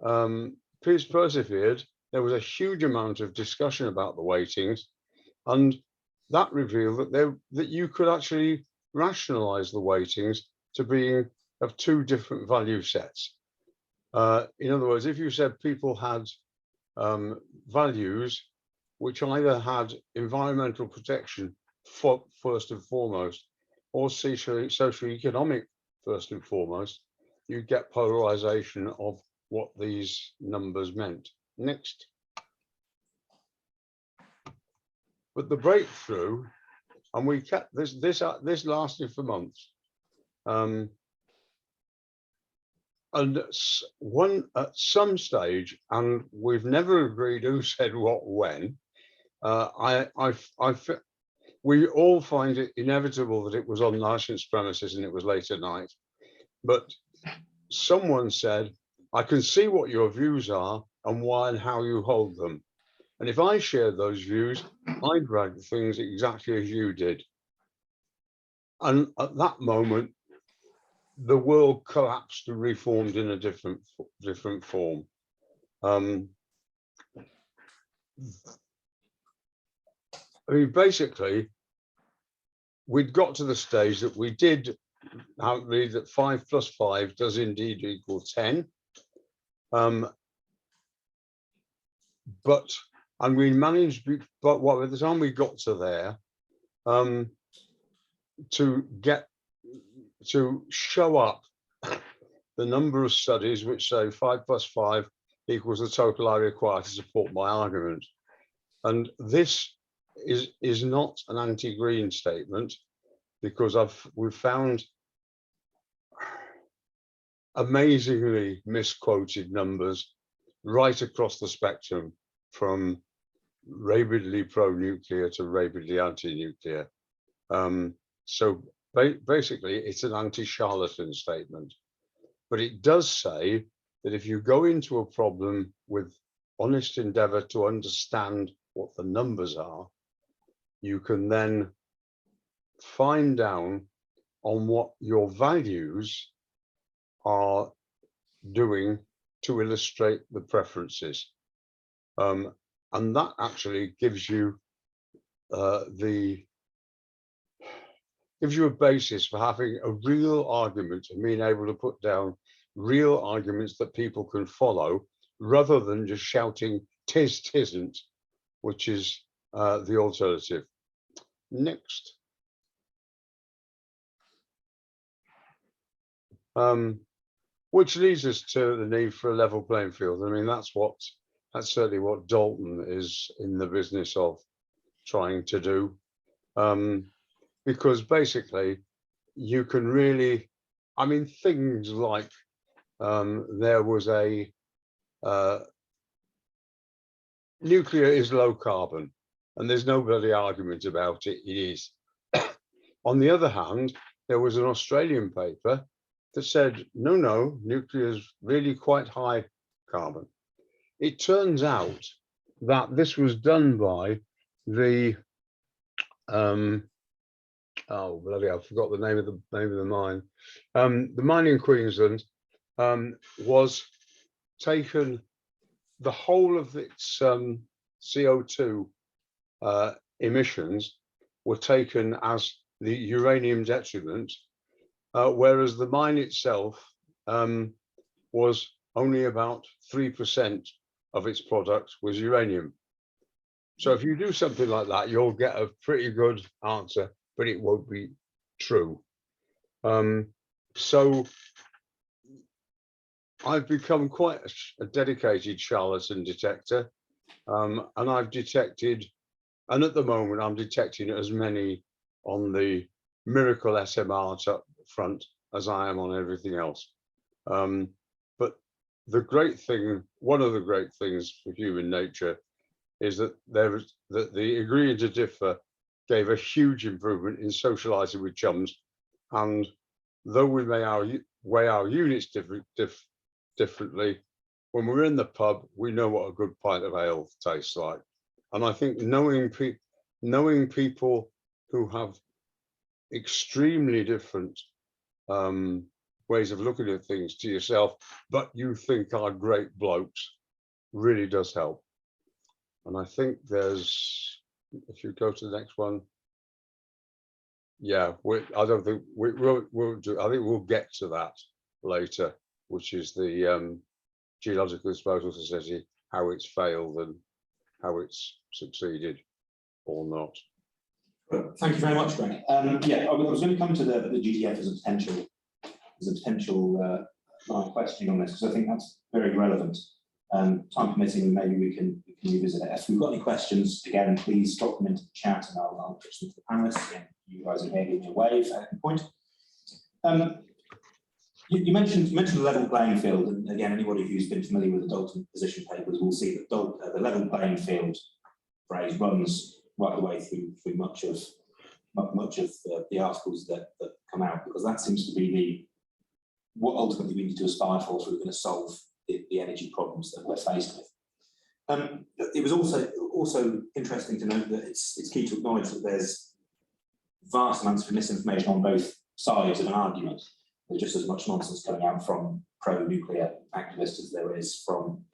persevered. There was a huge amount of discussion about the weightings, and that revealed that you could actually rationalize the weightings to being of 2 different value sets. In other words, if you said people had values which either had environmental protection first and foremost, or socioeconomic first and foremost, you get polarization of what these numbers meant. Next. But the breakthrough, and we kept this lasted for months. And at some stage, and we've never agreed who said what when, we all find it inevitable that it was on licensed premises and it was late at night. But someone said, I can see what your views are and why and how you hold them. And if I shared those views, I'd rank things exactly as you did. And at that moment, the world collapsed and reformed in a different form. I mean, basically, we'd got to the stage that we did agree that 5 + 5 does indeed equal 10. And we managed, but by the time we got to there, to show up the number of studies which say 5 + 5 equals the total I require to support my argument. And this is not an anti-green statement, because we've found amazingly misquoted numbers right across the spectrum, from rabidly pro-nuclear to rabidly anti-nuclear. So basically, it's an anti-charlatan statement. But it does say that if you go into a problem with honest endeavor to understand what the numbers are, you can then fine down on what your values are doing to illustrate the preferences. And that actually gives you a basis for having a real argument and being able to put down real arguments that people can follow, rather than just shouting "tis, tisn't," which is the alternative. Next. Which leads us to the need for a level playing field. I mean, that's certainly what Dalton is in the business of trying to do, because basically you can really, I mean, things like there was a nuclear is low carbon, and there's no bloody argument about it. It is. On the other hand, there was an Australian paper that said, no, nuclear is really quite high carbon. It turns out that this was done by the oh bloody, I forgot the name of the mine. The mine in Queensland was taken, the whole of its CO2 emissions were taken as the uranium detriment, whereas the mine itself was only about 3% of its product was uranium. So if you do something like that, you'll get a pretty good answer, but it won't be true. So I've become quite a dedicated charlatan detector, and I've detected, and at the moment I'm detecting as many on the miracle SMR up front as I am on everything else. But the great thing, one of the great things for human nature, is that the agreeing to differ gave a huge improvement in socializing with chums, and though we may weigh our units differently, when we're in the pub, we know what a good pint of ale tastes like. And I think knowing people who have extremely different ways of looking at things to yourself, but you think are great blokes, really does help. And I think there's, if you go to the next one, yeah, I don't think we'll do. I think we'll get to that later, which is the Geological Disposal Society, how it's failed and how it's succeeded or not. Thank you very much, Greg. Yeah, I was going to come to the GDF as a potential line of questioning on this, because I think that's very relevant. Time permitting, maybe we can revisit it. If we've got any questions, again, please drop them into the chat and I'll pitch them to the panelists. Again, you guys are here, give me a wave at any point. You mentioned the level playing field, and again, anybody who's been familiar with the Dalton position papers will see that the level playing field phrase runs right the way through much of the articles that come out, because that seems to be what ultimately we need to aspire for if we're going to solve the energy problems that we're faced with. It was also interesting to note that it's key to acknowledge that there's vast amounts of misinformation on both sides of an argument. There's just as much nonsense coming out from pro-nuclear activists as there is from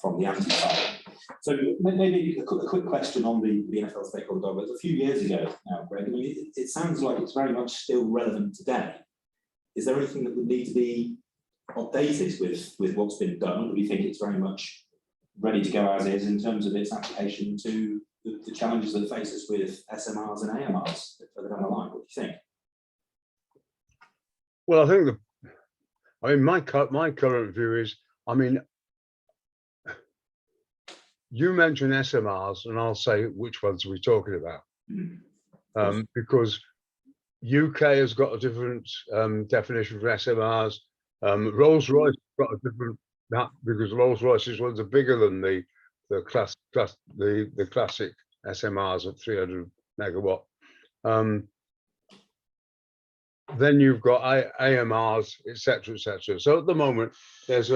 the anti-side. So maybe a quick question on the NFL stakeholder dialogue. A few years ago now, Greg, I mean, it sounds like it's very much still relevant today. Is there anything that would need to be updated with what's been done, or do you think it's very much ready to go as is in terms of its application to the challenges that face us with SMRs and AMRs further down the line? What do you think? Well, I think my current view is, I mean, you mentioned SMRs, and I'll say which ones we're talking about, because UK has got a different definition for SMRs. Rolls-Royce got a different, because Rolls-Royce is ones are bigger than the classic SMRs at 300 megawatt. Then you've got AMRs, etc., etc. So at the moment, there's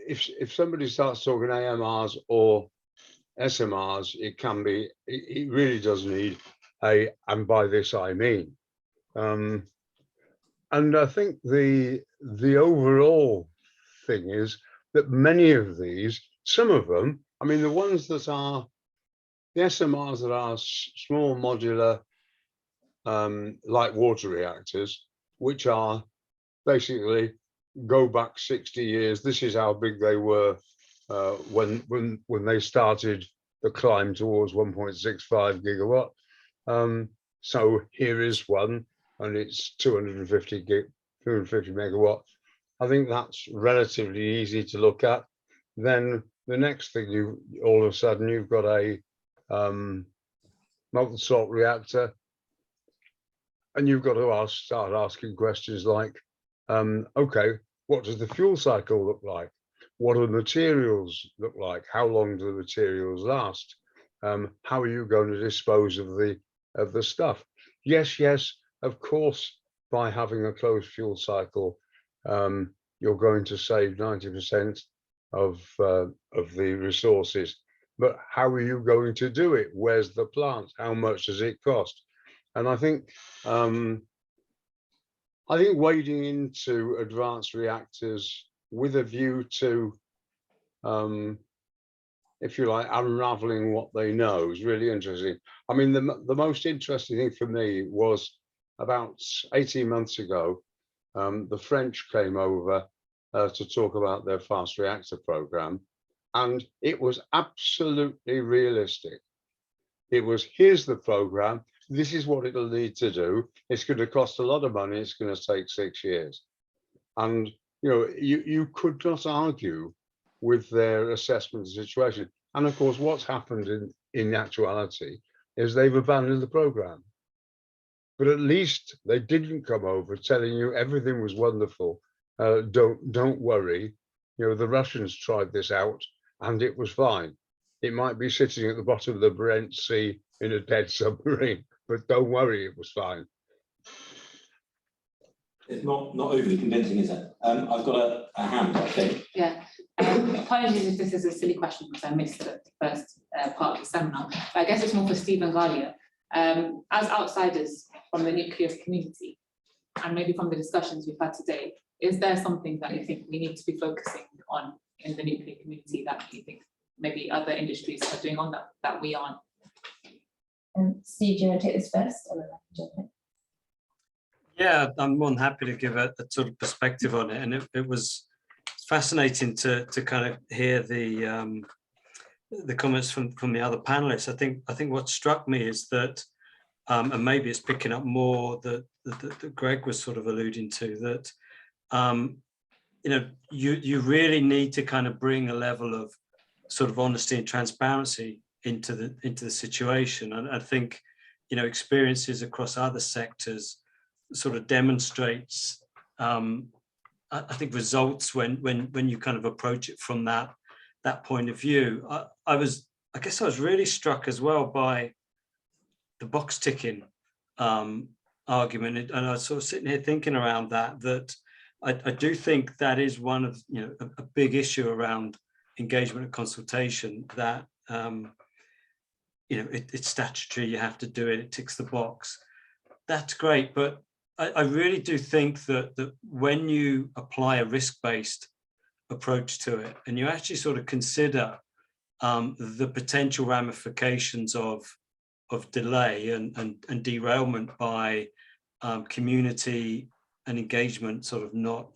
if somebody starts talking AMRs or SMRs, it really does need and by this I mean. And I think the overall thing is that many of these, some of them, I mean, the ones that are, the SMRs that are small modular light water reactors, which are basically go back 60 years. This is how big they were when they started the climb towards 1.65 gigawatt. So here is one, and it's 250 megawatt. I think that's relatively easy to look at. Then the next thing, you all of a sudden you've got a molten salt reactor, and you've got to start asking questions like, okay, what does the fuel cycle look like? What do the materials look like? How long do the materials last? How are you going to dispose of the stuff? Yes, of course, by having a closed fuel cycle, you're going to save 90% of the resources. But how are you going to do it? Where's the plant? How much does it cost? And I think wading into advanced reactors with a view to, if you like, unraveling what they know is really interesting. I mean, the most interesting thing for me was about 18 months ago, the French came over to talk about their fast reactor program, and it was absolutely realistic. It was, here's the program, this is what it'll need to do. It's going to cost a lot of money. It's going to take 6 years. And, you know, you could not argue with their assessment of the situation. And of course, what's happened in actuality is they've abandoned the program. But at least they didn't come over telling you everything was wonderful. Don't worry. You know, the Russians tried this out and it was fine. It might be sitting at the bottom of the Barents Sea in a dead submarine, but don't worry, it was fine. It's not overly convincing, is it? I've got a hand, I think. Yeah. Apologies if this is a silly question because I missed the first part of the seminar. But I guess it's more for Steve and Ghalia. As outsiders from the nuclear community, and maybe from the discussions we've had today, is there something that you think we need to be focusing on in the nuclear community that you think maybe other industries are doing on that we aren't? Steve, do you want to take this first? And then I can jump in. Yeah, I'm more than happy to give a sort of perspective on it, and it was fascinating to kind of hear the comments from the other panelists. I think what struck me is that, and maybe it's picking up more that Greg was sort of alluding to, that you know, you really need to kind of bring a level of sort of honesty and transparency into the situation. And I think, you know, experiences across other sectors sort of demonstrates, I think, results when you kind of approach it from that point of view. I guess I was really struck as well by the box ticking argument, and I was sort of sitting here thinking around that I do think that is one of, you know, a big issue around engagement and consultation, that you know, it's statutory, you have to do it, it ticks the box. That's great, but I really do think that when you apply a risk-based approach to it, and you actually sort of consider the potential ramifications of delay and derailment by community and engagement sort of not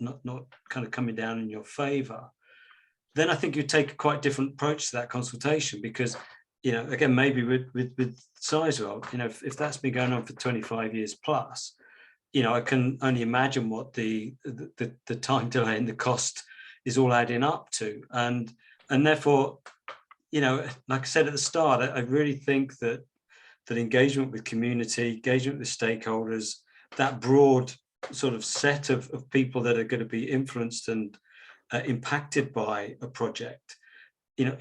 kind of coming down in your favor, then I think you take a quite different approach to that consultation. Because, you know, again, maybe with Sizewell, you know, if that's been going on for 25 years plus, you know, I can only imagine what the time delay and the cost is all adding up to. And therefore, you know, like I said at the start, I really think that engagement with community, engagement with stakeholders, that broad sort of set of people that are going to be influenced and impacted by a project, you know,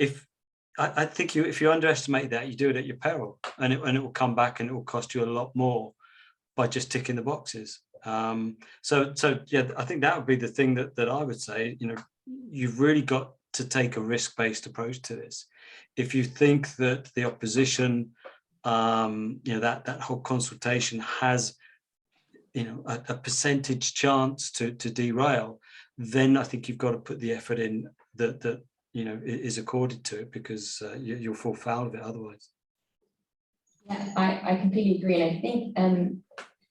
I think if you underestimate that, you do it at your peril, and it will come back and it will cost you a lot more by just ticking the boxes. So yeah, I think that would be the thing that I would say. You know, you've really got to take a risk-based approach to this. If you think that the opposition that whole consultation has, a percentage chance to derail, then I think you've got to put the effort in that is accorded to it, because you'll fall foul of it otherwise. Yeah, I completely agree. And I think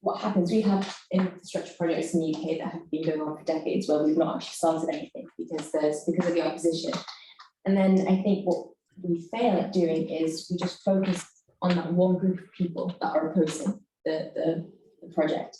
what happens, we have infrastructure projects in the UK that have been going on for decades where we've not actually started anything because of the opposition. And then I think what we fail at doing is we just focus on that one group of people that are opposing the project.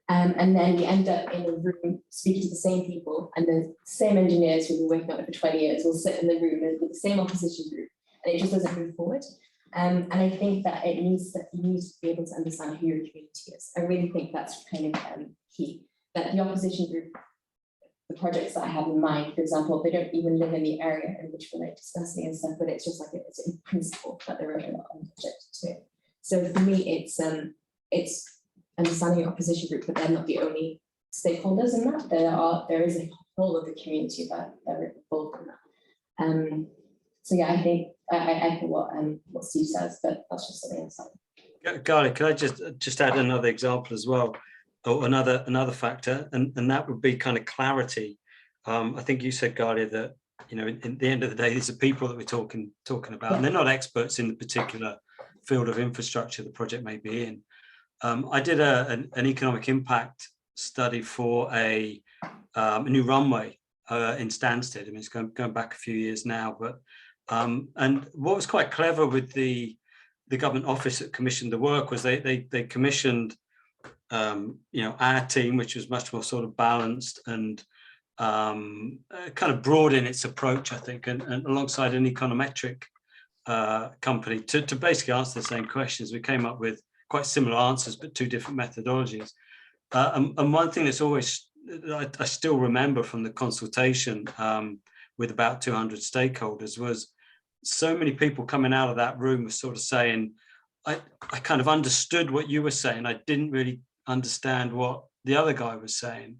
And then we end up in a room speaking to the same people, and the same engineers who've been working on it for 20 years will sit in the room with the same opposition group, and it just doesn't move forward. And I think that you need to be able to understand who your community is. I really think that's kind of key, that the opposition group, the projects that I have in mind, for example, they don't even live in the area in which we're discussing and stuff, but it's just like it's in principle that they're objected to it. So for me, it's understanding your opposition group, but they're not the only stakeholders in that. There is a whole of the community that are involved in that. So yeah, I think I think what Steve says, but that's just something else. Ghalia, can I just add another example as well, or another factor, and that would be kind of clarity. I think you said, Ghalia, that in the end of the day, these are people that we're talking about, and they're not experts in the particular field of infrastructure the project may be in. I did an economic impact study for a new runway in Stansted. I mean, it's going back a few years now, but and what was quite clever with the government office that commissioned the work was they commissioned our team, which was much more sort of balanced and kind of broad in its approach, I think, and alongside an econometric company to basically answer the same questions. We came up with quite similar answers, but two different methodologies. And one thing that's always, I still remember from the consultation with about 200 stakeholders, was so many people coming out of that room were sort of saying, I kind of understood what you were saying. I didn't really understand what the other guy was saying.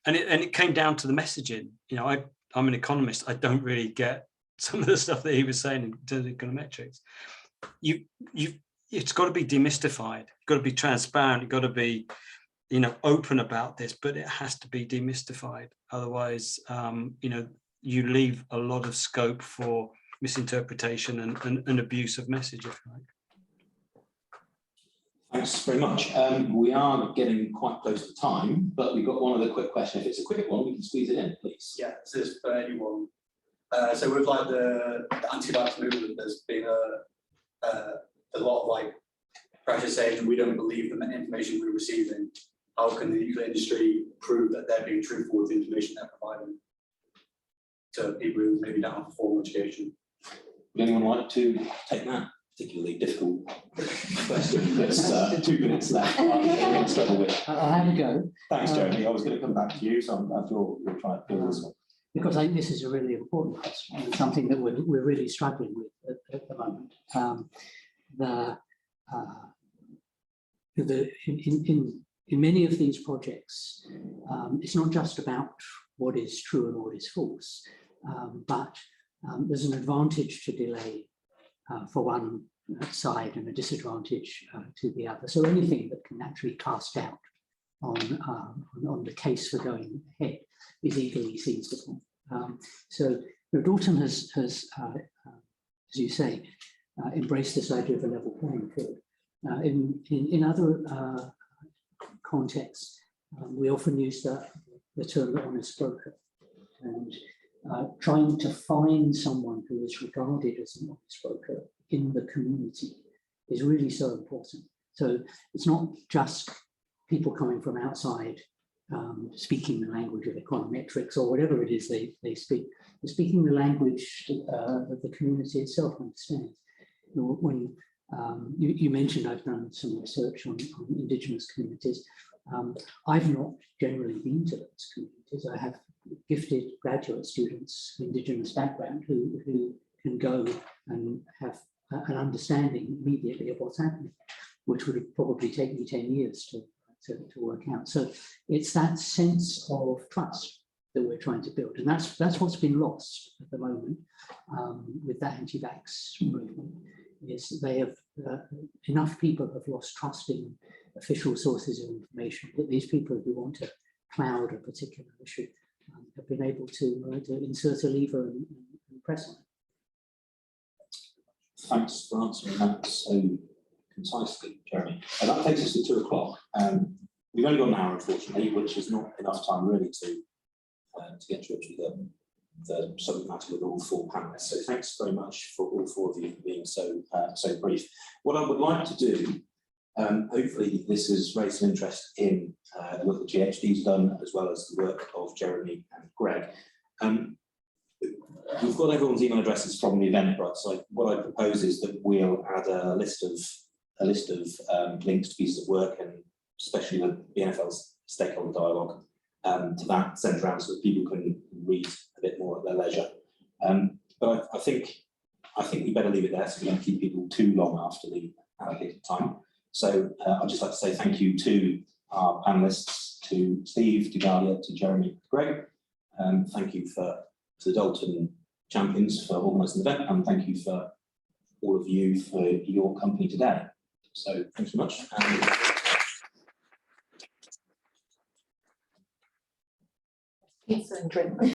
And it came down to the messaging. I'm an economist. I don't really get some of the stuff that he was saying in terms of econometrics. It's got to be demystified. You've got to be transparent. You've got to be, open about this, but it has to be demystified. Otherwise, you leave a lot of scope for misinterpretation and abuse of message, if you like. Thanks very much. We are getting quite close to time, but we've got one other quick question. If it's a quick one, we can squeeze it in, please. Yeah, this is for anyone. So with like the anti-vax movement, there's been a lot of like pressure saying we don't believe the information we're receiving. How can the nuclear industry prove that they're being truthful with the information they're providing to people who maybe don't have a formal education? Would anyone like to take that particularly difficult question? There's 2 minutes left. I'll have a go. Thanks, Jeremy. I was going to come back to you, so I thought we'll try and do this one. Because I think this is a really important question, and something that we're really struggling with at the moment. In many of these projects, it's not just about what is true and what is false, but there's an advantage to delay for one side and a disadvantage to the other. So anything that can actually cast doubt on the case for going ahead is eagerly seized upon. So Dalton has, as you say, embraced this idea of a level playing field. In other contexts, we often use the term the honest broker, and trying to find someone who is regarded as an honest broker in the community is really so important. So it's not just people coming from outside speaking the language of econometrics or whatever it is they speak. They're speaking the language that the community itself understands. When you mentioned I've done some research on Indigenous communities. I've not generally been to those communities. I have gifted graduate students of Indigenous background who can go and have an understanding immediately of what's happening, which would have probably taken me 10 years to work out. So it's that sense of trust that we're trying to build, and that's what's been lost at the moment with that anti-vax movement. is they have enough people have lost trust in official sources of information that these people who want to cloud a particular issue have been able to insert a lever and press on it. Thanks for answering that so concisely, Jeremy. And that takes us to 2 o'clock. We've only got an hour, unfortunately, which is not enough time really to get through the subject matter with all 4 panelists. So thanks very much for all 4 of you being so brief. What I would like to do, hopefully this has raised some interest in the work that GHD's done, as well as the work of Jeremy and Greg. We've got everyone's email addresses from the Eventbrite, so what I propose is that we'll add a list of links to pieces of work, and especially the NFL's stakeholder dialogue to that sent around so that people can read a bit more at their leisure. But I think we better leave it there so we don't keep people too long after the allocated time. So I'd just like to say thank you to our panelists, to Steve, to Ghalia, to Jeremy, to Greg. Thank you to the Dalton champions for organising the event, and thank you for all of you for your company today. So thanks so much. Pizza and drink.